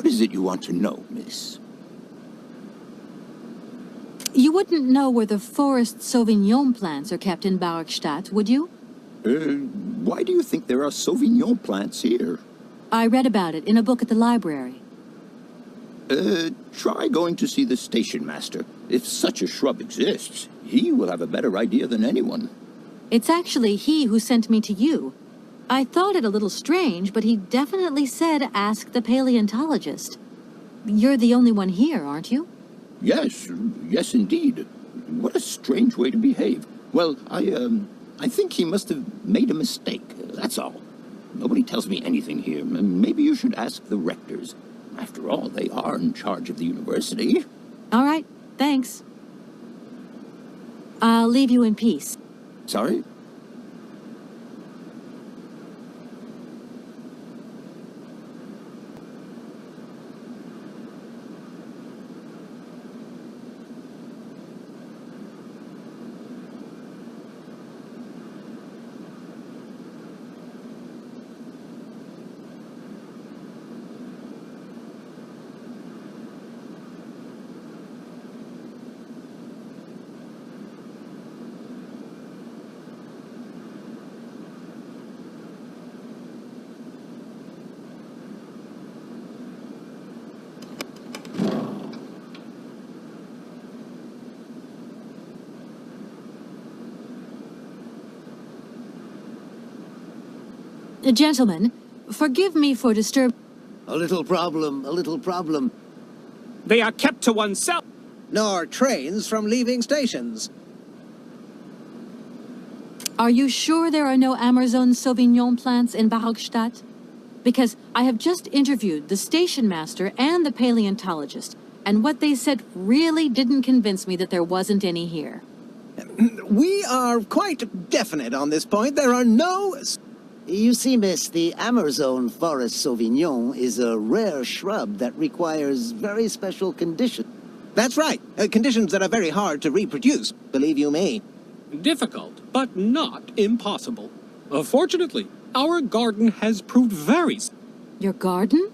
is it you want to know, miss? You wouldn't know where the forest sauvignon plants are kept in Barkstadt, would you? Why do you think there are sauvignon plants here? I read about it in a book at the library. Try going to see the station master. If such a shrub exists, he will have a better idea than anyone. It's actually he who sent me to you. I thought it a little strange, but he definitely said ask the paleontologist. You're the only one here, aren't you? Yes, yes indeed. What a strange way to behave. Well, I think he must have made a mistake, that's all. Nobody tells me anything here. Maybe you should ask the rectors. After all, they are in charge of the university. All right, thanks. I'll leave you in peace. Sorry? Gentlemen, forgive me for disturbing... A little problem, a little problem. They are kept to oneself. Nor trains from leaving stations. Are you sure there are no Amazon sauvignon plants in Barkstadt? Because I have just interviewed the station master and the paleontologist, and what they said really didn't convince me that there wasn't any here. We are quite definite on this point. There are no... You see, miss, the Amazon forest sauvignon is a rare shrub that requires very special conditions. That's right. Conditions that are very hard to reproduce, believe you me. Difficult, but not impossible. Fortunately, our garden has proved very... Your garden?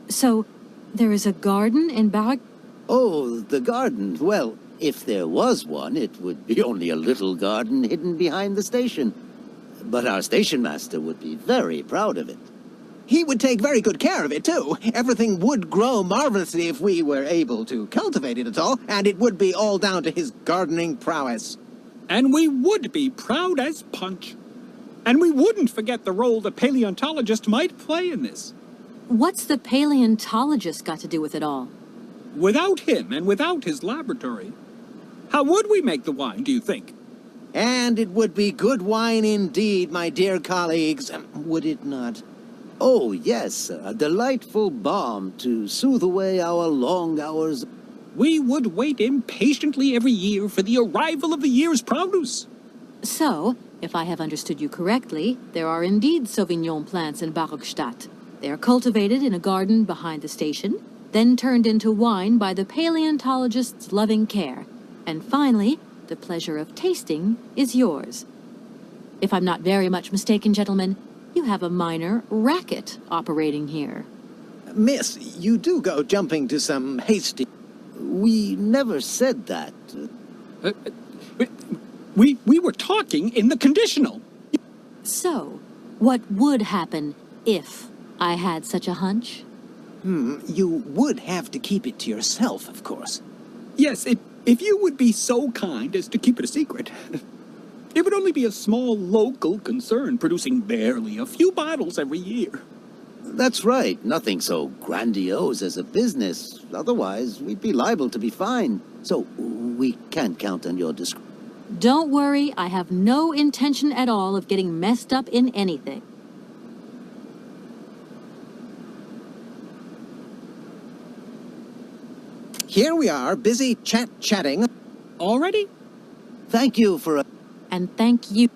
So, there is a garden in Bark... Oh, the garden. Well, if there was one, it would be only a little garden hidden behind the station. But our station master would be very proud of it. He would take very good care of it, too. Everything would grow marvelously if we were able to cultivate it at all, and it would be all down to his gardening prowess. And we would be proud as punch. And we wouldn't forget the role the paleontologist might play in this. What's the paleontologist got to do with it all? Without him and without his laboratory, how would we make the wine, do you think? And it would be good wine indeed, my dear colleagues, would it not? Oh, yes, a delightful balm to soothe away our long hours. We would wait impatiently every year for the arrival of the year's produce. So, if I have understood you correctly, there are indeed Sauvignon plants in Barkstadt. They are cultivated in a garden behind the station, then turned into wine by the paleontologist's loving care. And finally, the pleasure of tasting is yours. If I'm not very much mistaken, gentlemen, you have a minor racket operating here. Miss, you do go jumping to some hasty... We never said that. We were talking in the conditional. So, what would happen if I had such a hunch? You would have to keep it to yourself, of course. Yes, if you would be so kind as to keep it a secret. It would only be a small local concern, producing barely a few bottles every year. That's right. Nothing so grandiose as a business. Otherwise, we'd be liable to be fined. So, we can't count on your discretion. Don't worry, I have no intention at all of getting messed up in anything. Here we are, busy chatting. Already? Thank you for a... And thank you.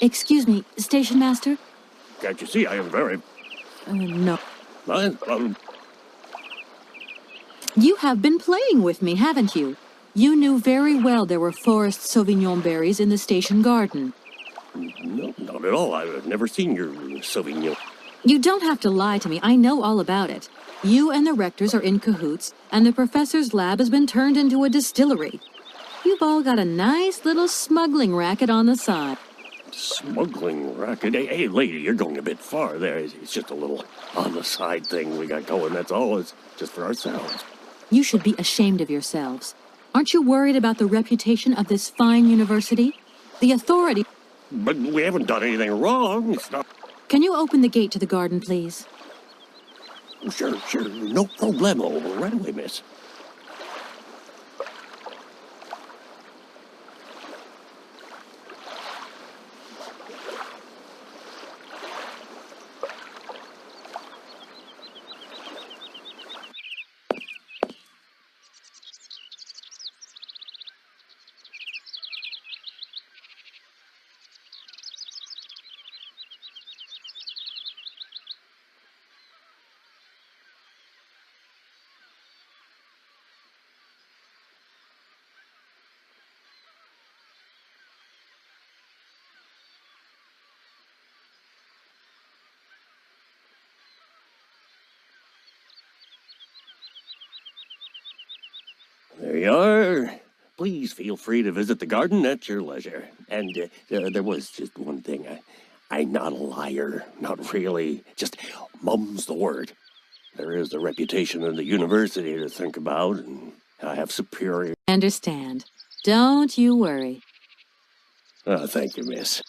Excuse me, Station Master? Can't you see I am very... No. Well, You have been playing with me, haven't you? You knew very well there were florest sauvignon berries in the station garden. no, not at all. I've never seen your sauvignon. You don't have to lie to me. I know all about it. You and the rectors are in cahoots, and the professor's lab has been turned into a distillery. You've all got a nice little smuggling racket on the side. Smuggling racket? Hey, lady, you're going a bit far there. It's just a little on-the-side thing we got going, that's all. It's just for ourselves. You should be ashamed of yourselves. Aren't you worried about the reputation of this fine university? The authority... But we haven't done anything wrong. It's not... Can you open the gate to the garden, please? Sure, no problemo. Right away, miss. There you are. Please feel free to visit the garden at your leisure. And there was just one thing. I'm not a liar. Not really. Just mum's the word. There is the reputation of the university to think about, and I have superior... Understand. Don't you worry. Thank you, miss.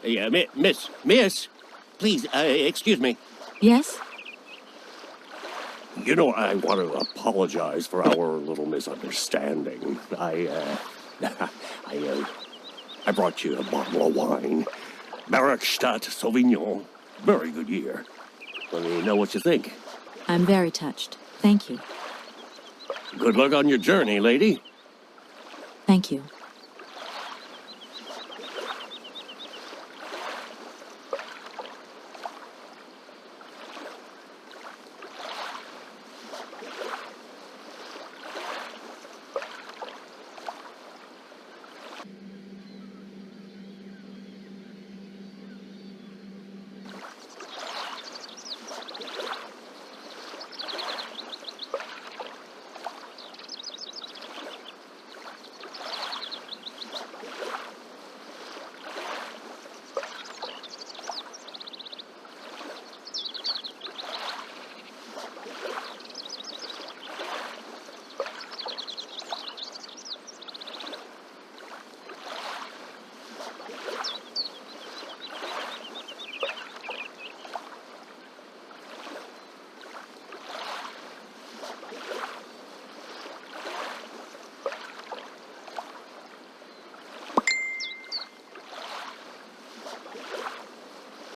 Yeah, miss, please, excuse me. Yes? You know, I want to apologize for our little misunderstanding. I brought you a bottle of wine. Barrackstadt Sauvignon. Very good year. Let me know what you think. I'm very touched. Thank you. Good luck on your journey, lady. Thank you.